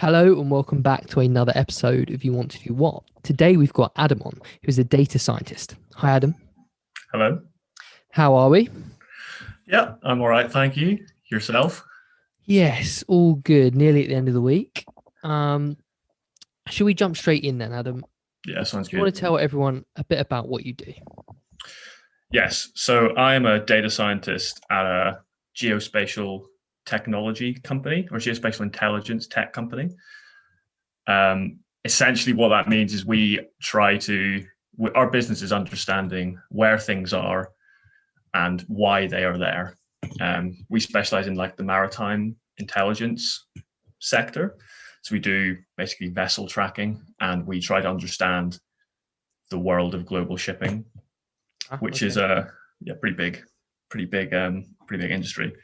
Hello and welcome back to another episode of You Want to Do What. Today we've got Adam on, who's a data scientist. Hi, Adam. Hello. How are we? Yeah, I'm all right. Thank you. Yourself? Yes, all good. Nearly at the end of the week. Should we jump straight in then, Adam? Yeah, sounds Do you want good. to tell everyone a bit about what you do? Yes. So I am a data scientist at a geospatial technology company or geospatial intelligence tech company. Essentially, what that means is our business is understanding where things are and why they are there. We specialize in like the maritime intelligence sector. So we do basically vessel tracking, and we try to understand the world of global shipping, which is a pretty big industry.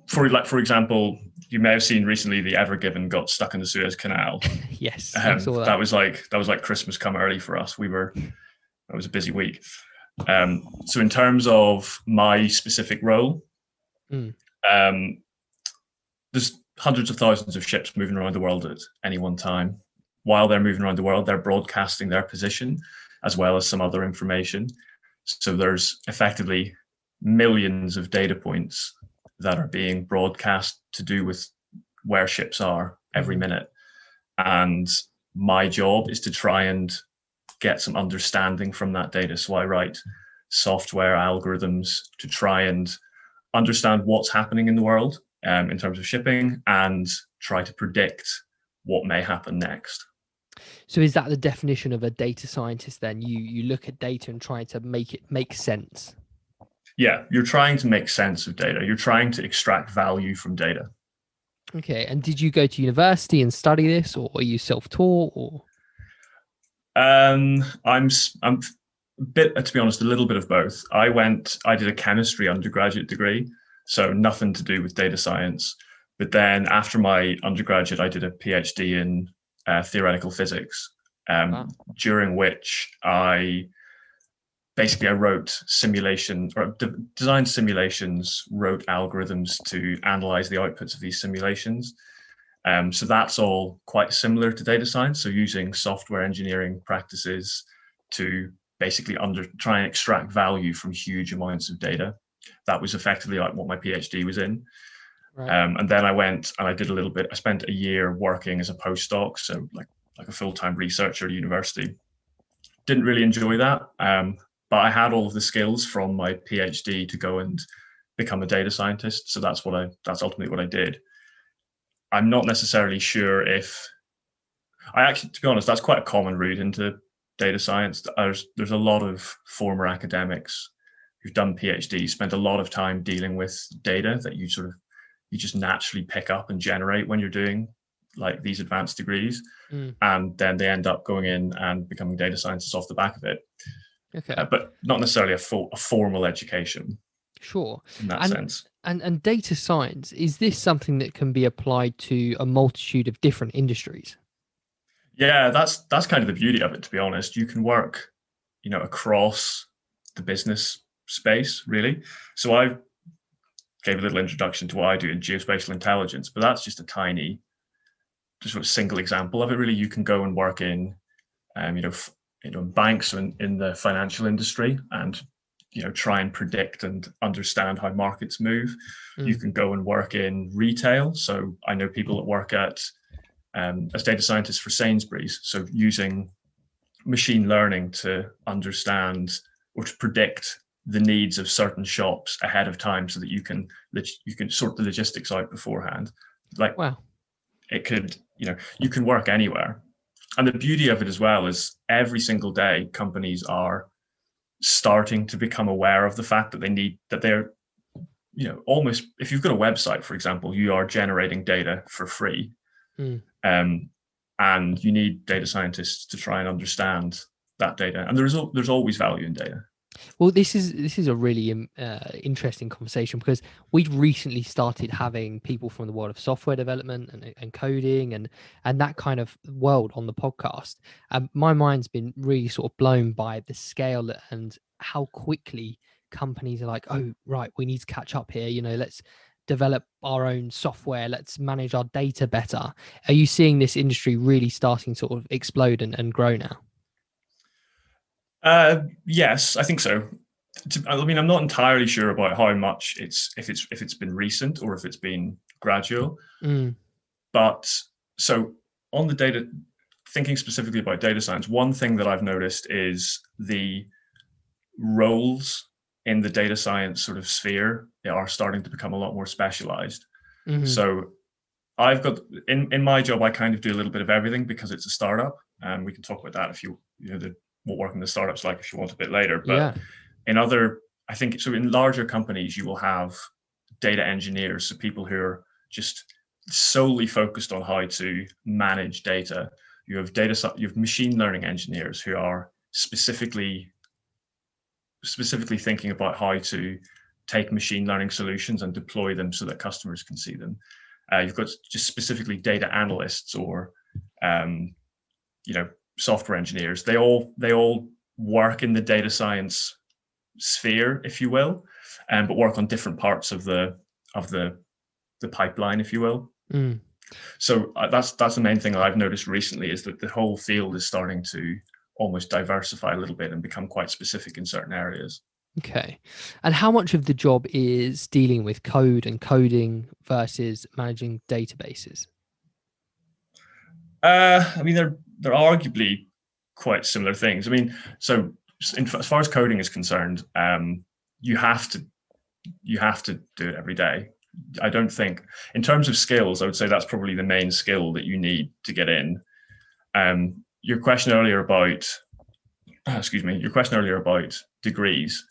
For example, you may have seen recently the Ever Given got stuck in the Suez Canal. Yes, I saw that. That was like Christmas come early for us. That was a busy week. So in terms of my specific role, there's hundreds of thousands of ships moving around the world at any one time. While they're moving around the world, they're broadcasting their position as well as some other information. So there's effectively millions of data points that are being broadcast to do with where ships are every minute. And my job is to try and get some understanding from that data. So I write software algorithms to try and understand what's happening in the world in terms of shipping and try to predict what may happen next. So is that the definition of a data scientist then? You look at data and try to make it make sense? Yeah, you're trying to make sense of data. You're trying to extract value from data. Okay, and did you go to university and study this, or are you self-taught? Or I'm a bit, to be honest, a little bit of both. I did a chemistry undergraduate degree, so nothing to do with data science. But then after my undergraduate, I did a PhD in theoretical physics, during which I wrote designed simulations, wrote algorithms to analyze the outputs of these simulations. So that's all quite similar to data science. So using software engineering practices to basically try and extract value from huge amounts of data. That was effectively like what my PhD was in. right. And then I went and I did a little bit. I spent a year working as a postdoc, so like a full-time researcher at university. Didn't really enjoy that, but I had all of the skills from my PhD to go and become a data scientist. So that's ultimately what I did. I'm not necessarily sure if to be honest, that's quite a common route into data science. There's a lot of former academics who've done PhDs, spent a lot of time dealing with data that you just naturally pick up and generate when you're doing like these advanced degrees. And then they end up going in and becoming data scientists off the back of it. Okay. But not necessarily a formal education. Sure. In that sense. And data science, is this something that can be applied to a multitude of different industries? Yeah, that's kind of the beauty of it, to be honest. You can work, across the business space, really. So I gave a little introduction to what I do in geospatial intelligence, but that's just a single example of it. Really, you can go and work in, banks or in the financial industry, and try and predict and understand how markets move. You can go and work in retail. So I know people that work as data scientists for Sainsbury's. So using machine learning to understand or to predict the needs of certain shops ahead of time, so that you can sort the logistics out beforehand. Like, wow, you can work anywhere. And the beauty of it as well is every single day companies are starting to become aware of the fact that they're, almost, if you've got a website, for example, you are generating data for free. And you need data scientists to try and understand that data. And there's always value in data. Well, this is a really interesting conversation, because we've recently started having people from the world of software development and coding and that kind of world on the podcast. My mind's been really sort of blown by the scale and how quickly companies are like, oh, right, we need to catch up here. Let's develop our own software, let's manage our data better. Are you seeing this industry really starting to sort of explode and grow now? Yes, I think so. I mean, I'm not entirely sure about how much if it's been recent or if it's been gradual. But so on the data, thinking specifically about data science, one thing that I've noticed is the roles in the data science sort of sphere are starting to become a lot more specialized. So I've got in my job, I kind of do a little bit of everything because it's a startup, and we can talk about that if you know what working the startups like if you want a bit later. But in other, I think so in larger companies, you will have data engineers, so people who are just solely focused on how to manage data. You have you have machine learning engineers who are specifically thinking about how to take machine learning solutions and deploy them so that customers can see them. You've got just specifically data analysts or software engineers. They all work in the data science sphere, if you will, but work on different parts of the pipeline, if you will. So that's the main thing that I've noticed recently, is that the whole field is starting to almost diversify a little bit and become quite specific in certain areas. Okay. And how much of the job is dealing with code and coding versus managing databases? I mean, they're arguably quite similar things. I mean, so as far as coding is concerned, you have to do it every day. I don't think, in terms of skills, I would say that's probably the main skill that you need to get in. Your question earlier about degrees.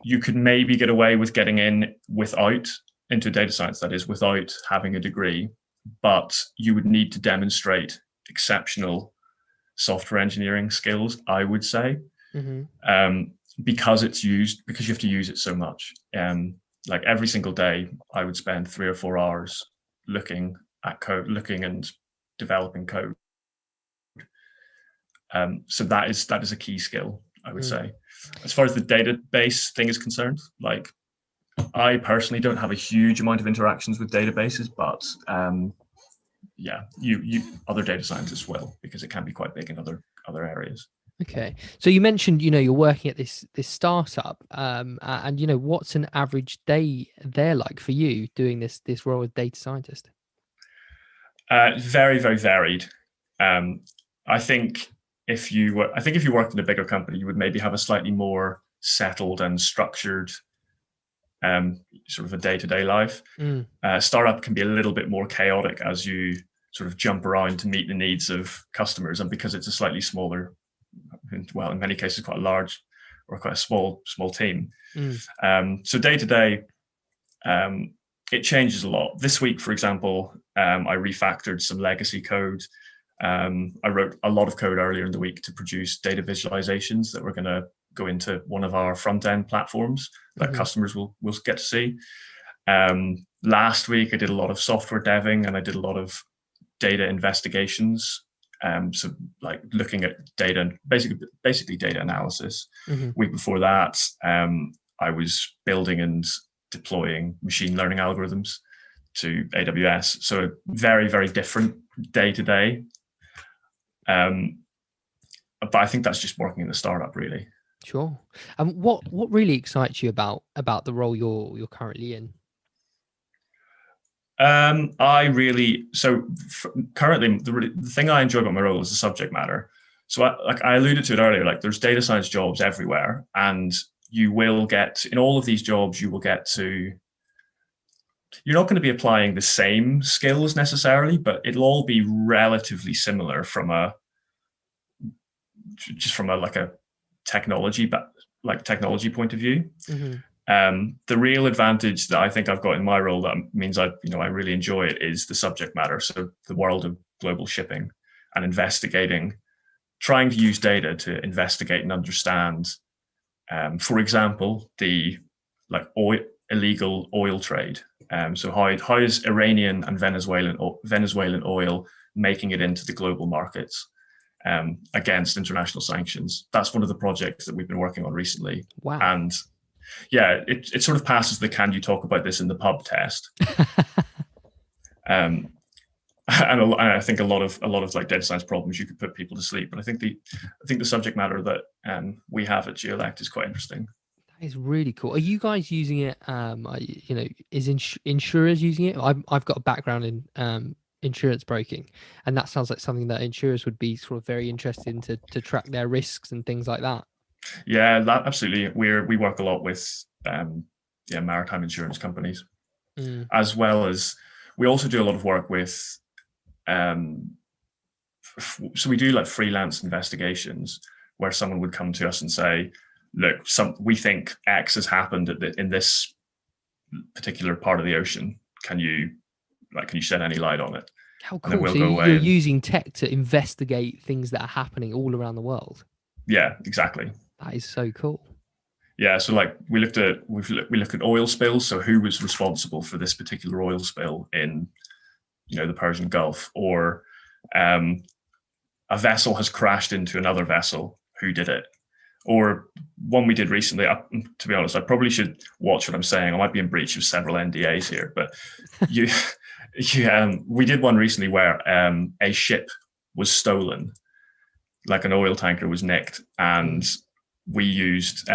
You could maybe get away with getting into data science, that is, without having a degree, but you would need to demonstrate exceptional software engineering skills, I would say, because you have to use it so much. Like every single day, I would spend 3 or 4 hours looking at code, looking and developing code. So that is a key skill, I would say. As far as the database thing is concerned, like I personally don't have a huge amount of interactions with databases, but you other data scientists will, because it can be quite big in other areas. Okay, so you mentioned you're working at this startup, and what's an average day there like for you doing this role as data scientist? Very, very varied. I think if you worked in a bigger company, you would maybe have a slightly more settled and structured sort of a day-to-day life. Startup can be a little bit more chaotic as you sort of jump around to meet the needs of customers, and because it's a slightly smaller, well, in many cases quite a large or quite a small team. So day to day, it changes a lot. This week, for example, I refactored some legacy code. I wrote a lot of code earlier in the week to produce data visualizations that we're going to go into one of our front-end platforms that customers will get to see. Last week, I did a lot of software deving, and I did a lot of data investigations. So like looking at data, basically data analysis. Week before that, I was building and deploying machine learning algorithms to AWS. So very, very different day to day. But I think that's just working in the startup, really. Sure. And what really excites you about the role you're currently in? Currently the thing I enjoy about my role is the subject matter. So I alluded to it earlier, like there's data science jobs everywhere, and you will get, in all of these jobs, you're not going to be applying the same skills necessarily, but it'll all be relatively similar from a technology point of view. The real advantage that I think I've got in my role that means I really enjoy it is the subject matter. So the world of global shipping and trying to use data to investigate and understand, for example, the illegal oil trade. So how is Iranian and Venezuelan oil making it into the global markets against international sanctions? That's one of the projects that we've been working on recently. Wow. And Yeah, it sort of passes the "can you talk about this in the pub" test. Um, and I think a lot of like data science problems you could put people to sleep. But I think the subject matter that we have at GeoLect is quite interesting. That is really cool. Are you guys using it? Is insurers using it? I've got a background in insurance broking, and that sounds like something that insurers would be sort of very interested in to track their risks and things like that. Yeah, that absolutely. We work a lot with maritime insurance companies, as well as we also do a lot of work with so we do like freelance investigations where someone would come to us and say, look, we think X has happened in this particular part of the ocean. Can you shed any light on it? How And then cool. we'll So go away you're using tech to investigate things that are happening all around the world. Yeah, exactly. That is so cool. Yeah, so like we looked at oil spills. So who was responsible for this particular oil spill in the Persian Gulf, or a vessel has crashed into another vessel. Who did it? Or one we did recently. To be honest, I probably should watch what I'm saying. I might be in breach of several NDAs here, but we did one recently where a ship was stolen, like an oil tanker was nicked, and we used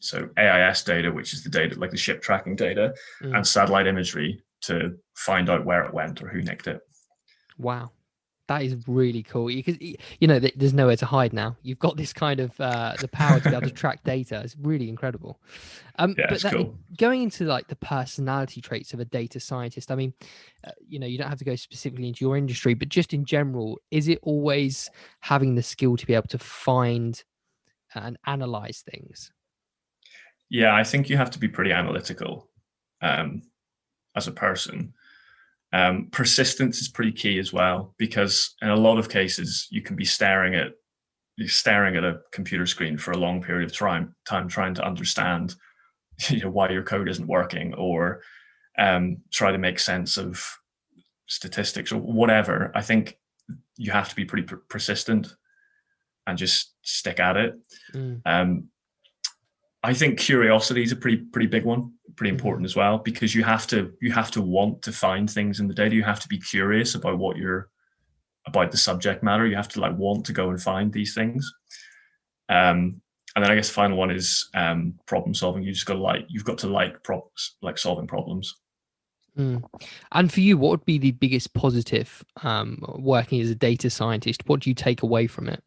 so AIS data, which is the data like the ship tracking data, and satellite imagery to find out where it went or who nicked it. Wow. That is really cool because there's nowhere to hide now. You've got this kind of the power to be able to track data. It's really incredible. Yeah, but it's cool. Going into like the personality traits of a data scientist, I mean, you don't have to go specifically into your industry, but just in general, is it always having the skill to be able to find and analyze things? Yeah, I think you have to be pretty analytical as a person. Persistence is pretty key as well, because in a lot of cases you can be staring at a computer screen for a long period of time trying to understand why your code isn't working, or try to make sense of statistics or whatever. I think you have to be pretty persistent and just stick at it. I think curiosity is a pretty big one, pretty important as well, because you have to want to find things in the data. You have to be curious about about the subject matter. You have to want to go and find these things. And then I guess the final one is problem solving. You've got to like problems, like solving problems. And for you, what would be the biggest positive working as a data scientist? What do you take away from it?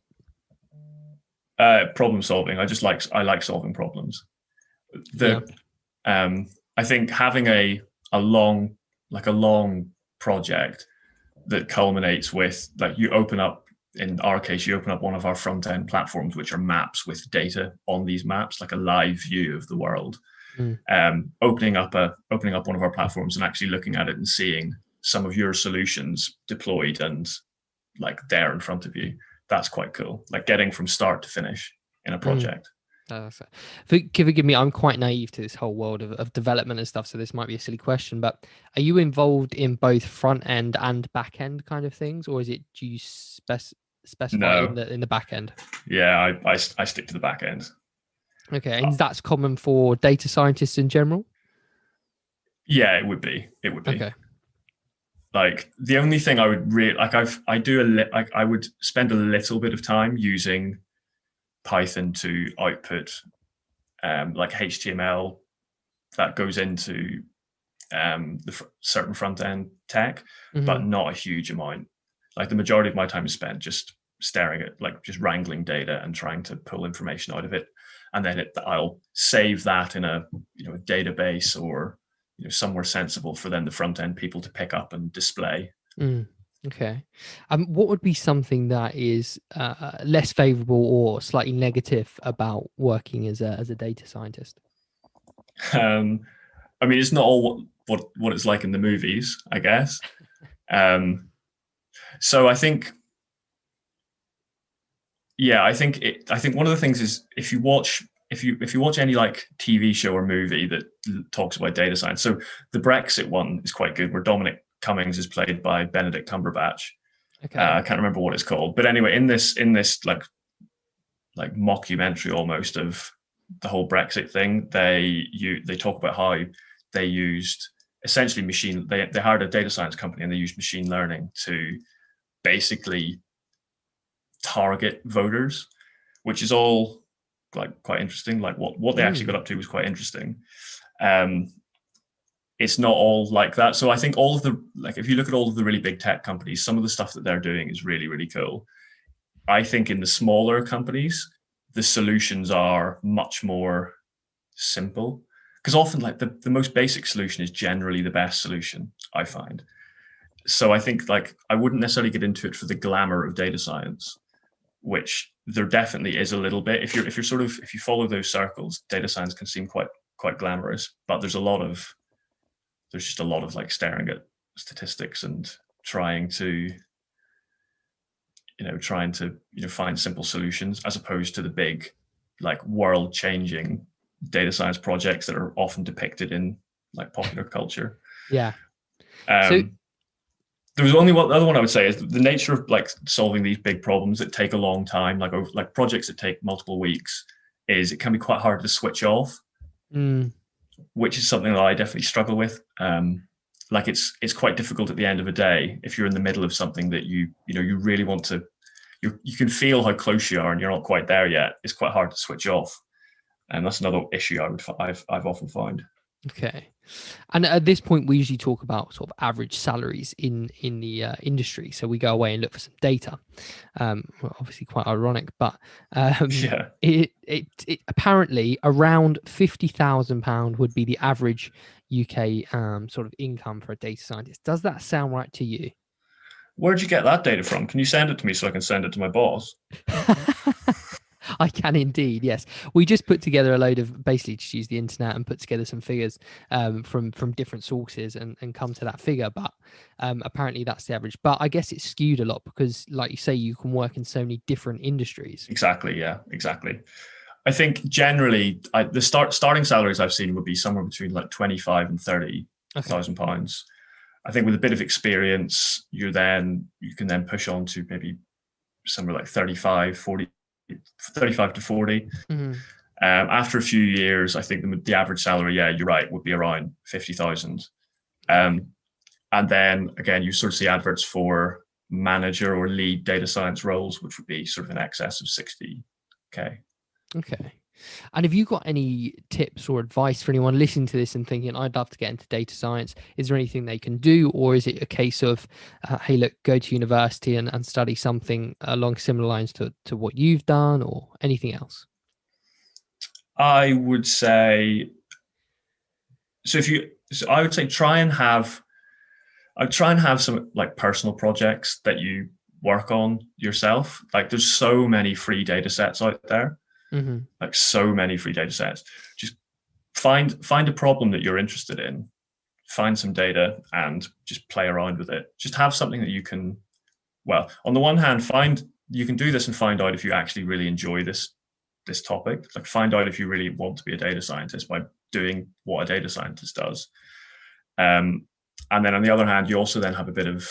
Problem solving. I like solving problems. I think having a long project that culminates with you open up. In our case, you open up one of our front end platforms, which are maps with data on these maps, like a live view of the world. Opening up one of our platforms and actually looking at it and seeing some of your solutions deployed and there in front of you. That's quite cool. Like getting from start to finish in a project. Forgive me, I'm quite naive to this whole world of development and stuff, so this might be a silly question, but are you involved in both front end and back end kind of things, or do you specify in the back end? Yeah, I stick to the back end. Okay, and that's common for data scientists in general? Yeah, it would be. Okay. Like the only thing I would really I would spend a little bit of time using Python to output HTML that goes into the certain front end tech, but not a huge amount. Like the majority of my time is spent just staring at just wrangling data and trying to pull information out of it, and then I'll save that in a database or somewhere sensible for then the front end people to pick up and display. Okay. What would be something that is less favorable or slightly negative about working as a data scientist? I mean, it's not all what it's like in the movies, I guess. So I think one of the things is if you watch any TV show or movie that talks about data science. So the Brexit one is quite good, where Dominic Cummings is played by Benedict Cumberbatch. Okay. I can't remember what it's called, but anyway, in this mockumentary almost of the whole Brexit thing, they talk about how they used essentially they hired a data science company and they used machine learning to basically target voters, which is all like quite interesting. Like what they actually got up to was quite interesting. It's not all like that. So I think all of the, like, if you look at all of the really big tech companies, some of the stuff that they're doing is really, really cool. I think in the smaller companies, the solutions are much more simple, because often like the most basic solution is generally the best solution, I find. So I think like I wouldn't necessarily get into it for the glamour of data science, which there definitely is a little bit. If you follow those circles, data science can seem quite glamorous, but there's just a lot of like staring at statistics and trying to find simple solutions, as opposed to the big like world changing data science projects that are often depicted in like popular culture. Yeah. So there was only one other one I would say is the nature of like solving these big problems that take a long time, like projects that take multiple weeks, is it can be quite hard to switch off, which is something that I definitely struggle with. Like it's quite difficult at the end of a day if you're in the middle of something that you really want to. You can feel how close you are, and you're not quite there yet. It's quite hard to switch off, and that's another issue I've often found. Okay. And at this point, we usually talk about sort of average salaries in the industry. So we go away and look for some data. Obviously, quite ironic, but Yeah. It apparently around £50,000 would be the average UK sort of income for a data scientist. Does that sound right to you? Where'd you get that data from? Can you send it to me so I can send it to my boss? I can indeed, yes. We just put together a load of, basically just use the internet and put together some figures from different sources and come to that figure. But apparently that's the average. But I guess it's skewed a lot because, like you say, you can work in so many different industries. Exactly, yeah, exactly. I think generally the starting salaries I've seen would be somewhere between like 25 and 30,000 pounds. I think with a bit of experience, you can then push on to maybe somewhere like 35 to 40. After a few years, I think the average salary, yeah, you're right, would be around 50,000. And then again, you sort of see adverts for manager or lead data science roles, which would be sort of in excess of 60K. Okay. And have you got any tips or advice for anyone listening to this and thinking, I'd love to get into data science? Is there anything they can do? Or is it a case of, hey, look, go to university and study something along similar lines to what you've done, or anything else? I would say, I would say try and have some like personal projects that you work on yourself. Like there's so many free data sets out there. Like so many free data sets. Just find a problem that you're interested in, find some data and just play around with it. Just have something that you can, well, on the one hand, you can do this and find out if you actually really enjoy this topic. Like find out if you really want to be a data scientist by doing what a data scientist does. And then on the other hand, you also then have a bit of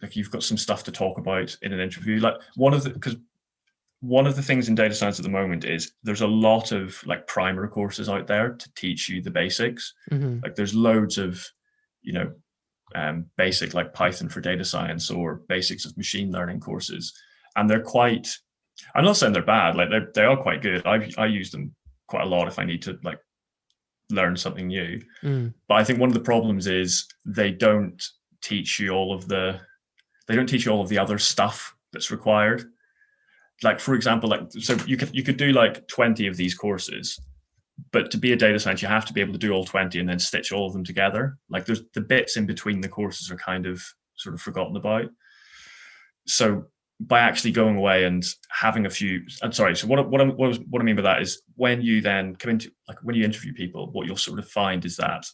like, you've got some stuff to talk about in an interview. Like one of the things in data science at the moment is there's a lot of like primer courses out there to teach you the basics. Like there's loads of, basic like Python for data science or basics of machine learning courses. And I'm not saying they're bad, like they are quite good. I use them quite a lot if I need to like learn something new. But I think one of the problems is they don't teach you all of the other stuff that's required. Like, for example, like, so you could do like 20 of these courses, but to be a data scientist, you have to be able to do all 20 and then stitch all of them together. Like there's the bits in between the courses are kind of sort of forgotten about. So by actually going away and having a few, I'm sorry. So what I mean by that is when you then come into, like when you interview people, what you'll sort of find is that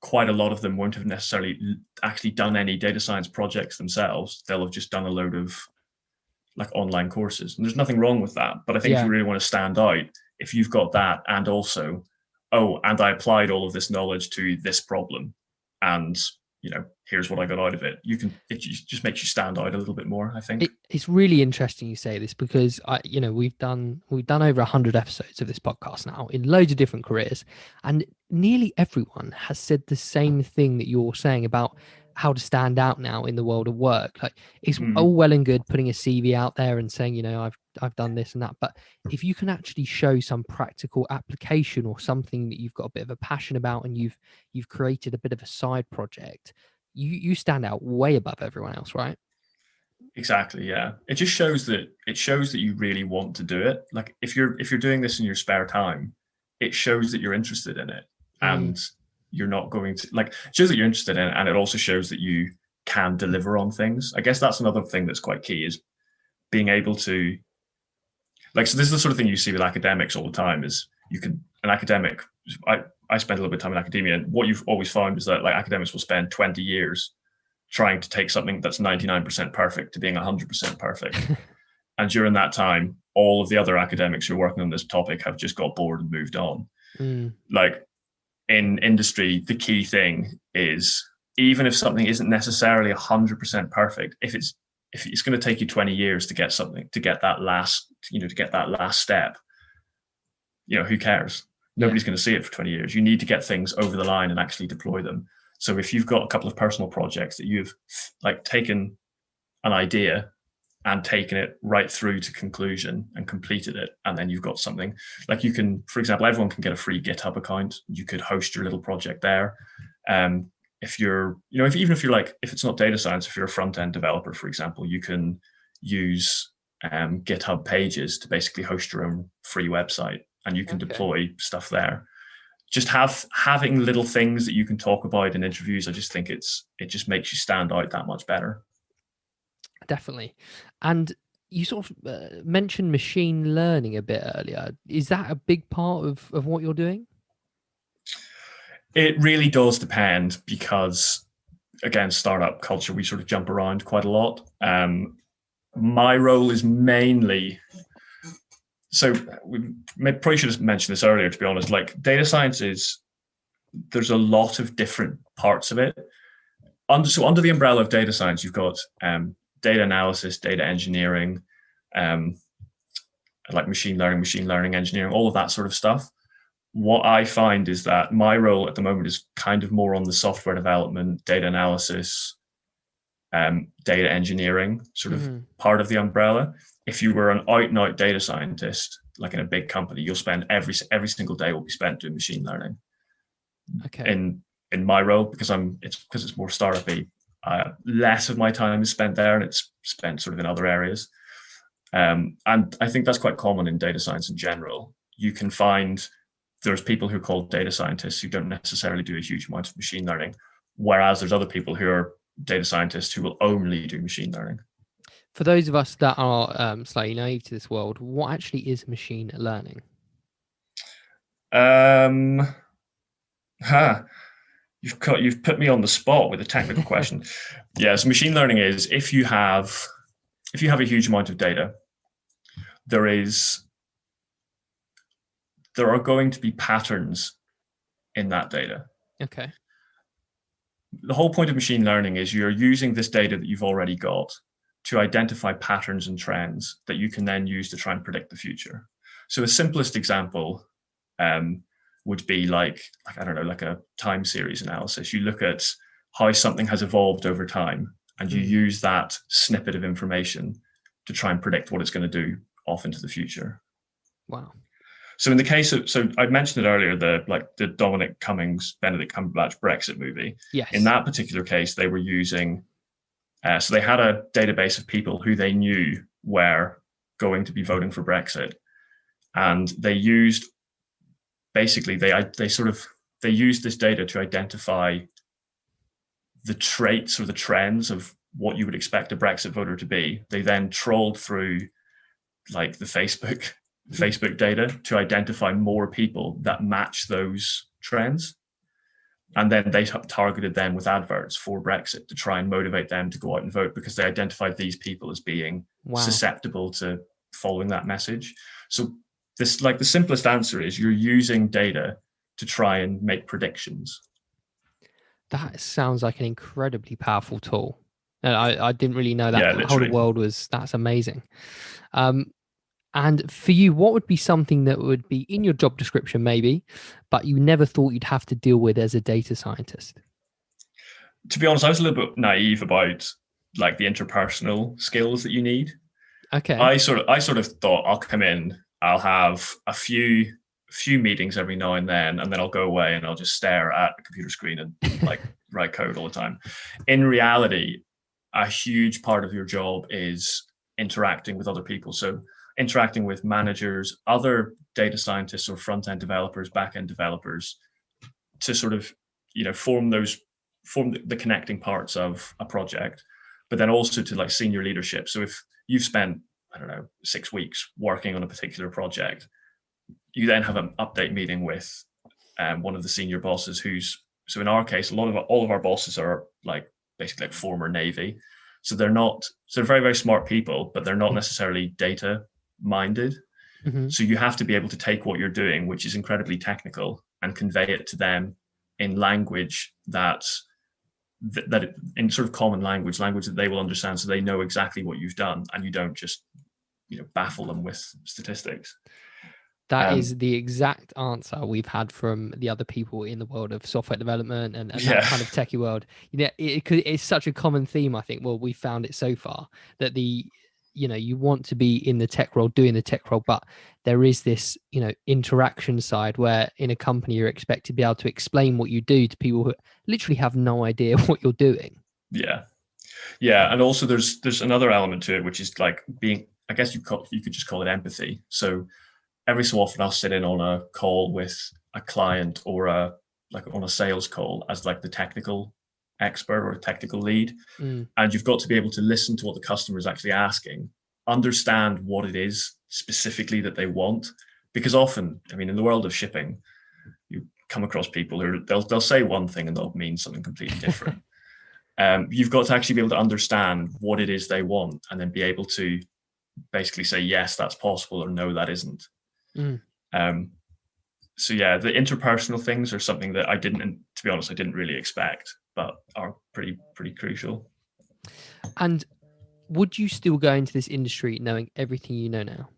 quite a lot of them won't have necessarily actually done any data science projects themselves. They'll have just done a load of like online courses, and there's nothing wrong with that. But I think if you really want to stand out, if you've got that and also, and I applied all of this knowledge to this problem, and here's what I got out of it. It just makes you stand out a little bit more, I think. It's really interesting you say this, because we've done over 100 episodes of this podcast now in loads of different careers, and nearly everyone has said the same thing that you're saying about how to stand out now in the world of work. Like, it's all well and good putting a CV out there and saying, I've done this and that, but if you can actually show some practical application or something that you've got a bit of a passion about, and you've created a bit of a side project, you stand out way above everyone else, right? Exactly. Yeah. It just shows that you really want to do it. Like, if you're doing this in your spare time, it shows that you're interested in it, and you're not going to, like, it shows that you're interested in it, and it also shows that you can deliver on things. I guess that's another thing that's quite key, is being able to, like, so this is the sort of thing you see with academics all the time, is an academic, I spent a little bit of time in academia, and what you've always found is that, like, academics will spend 20 years trying to take something that's 99% perfect to being 100% perfect. And during that time, all of the other academics who are working on this topic have just got bored and moved on. Like, in industry, the key thing is, even if something isn't necessarily 100% perfect, if it's going to take you 20 years to get something, to get that last step, who cares? Nobody's going to see it for 20 years. You need to get things over the line and actually deploy them. So if you've got a couple of personal projects that you've, like, taken an idea and taken it right through to conclusion and completed it, and then you've got something, like, you can, for example, everyone can get a free GitHub account. You could host your little project there. If you're, even if you're, like, if it's not data science, if you're a front-end developer, for example, you can use GitHub Pages to basically host your own free website, and you can deploy stuff there. Just having little things that you can talk about in interviews, I just think it just makes you stand out that much better. Definitely. And you sort of mentioned machine learning a bit earlier. Is that a big part of what you're doing? It really does depend, because, again, startup culture, we sort of jump around quite a lot. My role is mainly, so we probably should have mentioned this earlier, to be honest. Like, data science there's a lot of different parts of it. So under the umbrella of data science, you've got data analysis, data engineering, like machine learning engineering, all of that sort of stuff. What I find is that my role at the moment is kind of more on the software development, data analysis, data engineering sort of part of the umbrella. If you were an out-and-out data scientist, like in a big company, you'll spend every single day will be spent doing machine learning. Okay. In my role, because it's more startup-y, less of my time is spent there, and it's spent sort of in other areas. And I think that's quite common in data science in general. You can find there's people who are called data scientists who don't necessarily do a huge amount of machine learning, whereas there's other people who are data scientists who will only do machine learning. For those of us that are slightly naive to this world, what actually is machine learning? You've put me on the spot with a technical question. Yeah, so machine learning is, if you have a huge amount of data, there are going to be patterns in that data. Okay. The whole point of machine learning is you're using this data that you've already got to identify patterns and trends that you can then use to try and predict the future. So the simplest example would be like I don't know, like a time series analysis. You look at how something has evolved over time, and you use that snippet of information to try and predict what it's going to do off into the future. Wow. So in the case of, so I mentioned it earlier, the Dominic Cummings, Benedict Cumberbatch Brexit movie. Yes. In that particular case, they were using, so they had a database of people who they knew were going to be voting for Brexit, and they used, basically they used this data to identify the traits or the trends of what you would expect a Brexit voter to be. They then trolled through like the Facebook data to identify more people that match those trends. And then they targeted them with adverts for Brexit to try and motivate them to go out and vote, because they identified these people as being susceptible to following that message. So this, like, the simplest answer is you're using data to try and make predictions. That sounds like an incredibly powerful tool. And I didn't really know that Yeah, how the literally. world was. That's amazing. Um, and for you, what would be something that would be in your job description, maybe, but you never thought you'd have to deal with as a data scientist? To be honest, I was a little bit naive about like the interpersonal skills that you need. Okay. I sort of thought I'll come in, I'll have a few meetings every now and then I'll go away and I'll just stare at a computer screen and like write code all the time. In reality, a huge part of your job is interacting with other people. So interacting with managers, other data scientists or front end developers, back end developers, to sort of form the connecting parts of a project, but then also to like senior leadership. So if you've spent, I don't know, 6 weeks working on a particular project, you then have an update meeting with one of the senior bosses so in our case, all of our bosses are like basically like former Navy. So they're very, very smart people, but they're not necessarily data minded. Mm-hmm. So you have to be able to take what you're doing, which is incredibly technical, and convey it to them in language that in sort of common language that they will understand, so they know exactly what you've done, and you don't just baffle them with statistics. That is the exact answer we've had from the other people in the world of software development and that Yeah, kind of techie world. It's such a common theme, I think. Well, we found it so far that you want to be in the tech role, doing the tech role, but there is this, interaction side where in a company you're expected to be able to explain what you do to people who literally have no idea what you're doing. yeah, and also there's another element to it, which is like being, I guess you could just call it empathy. So every so often I'll sit in on a call with a client or on a sales call as like the technical expert or a technical lead. Mm. And you've got to be able to listen to what the customer is actually asking, understand what it is specifically that they want. Because often, I mean, in the world of shipping, you come across people who they'll say one thing and they'll mean something completely different. You've got to actually be able to understand what it is they want and then be able to basically say, yes, that's possible, or no, that isn't. Mm. So yeah, the interpersonal things are something that to be honest, I didn't really expect, but are pretty crucial. And would you still go into this industry knowing everything you know now?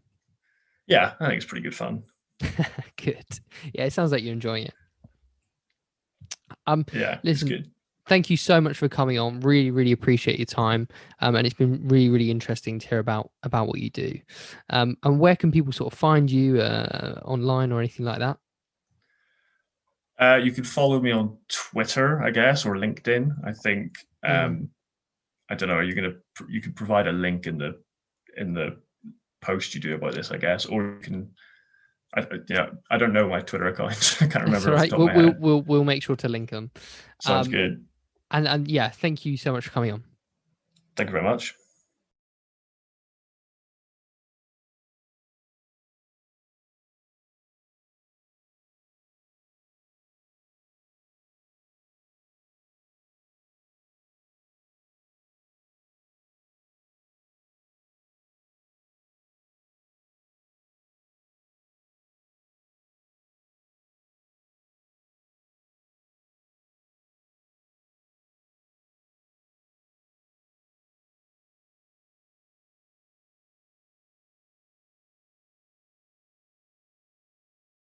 Yeah, I think it's pretty good fun. Good. Yeah, it sounds like you're enjoying it. Yeah, it's Listen, good. thank you so much for coming on. Really, really appreciate your time. And it's been really, really interesting to hear about what you do. And where can people sort of find you online or anything like that? You can follow me on Twitter, I guess, or LinkedIn. I think I don't know. You can provide a link in the post you do about this, I guess, or you can. I don't know my Twitter account. I can't That's remember all off the right. top of my head. We'll make sure to link them. Sounds good. And yeah, thank you so much for coming on. Thank you very much.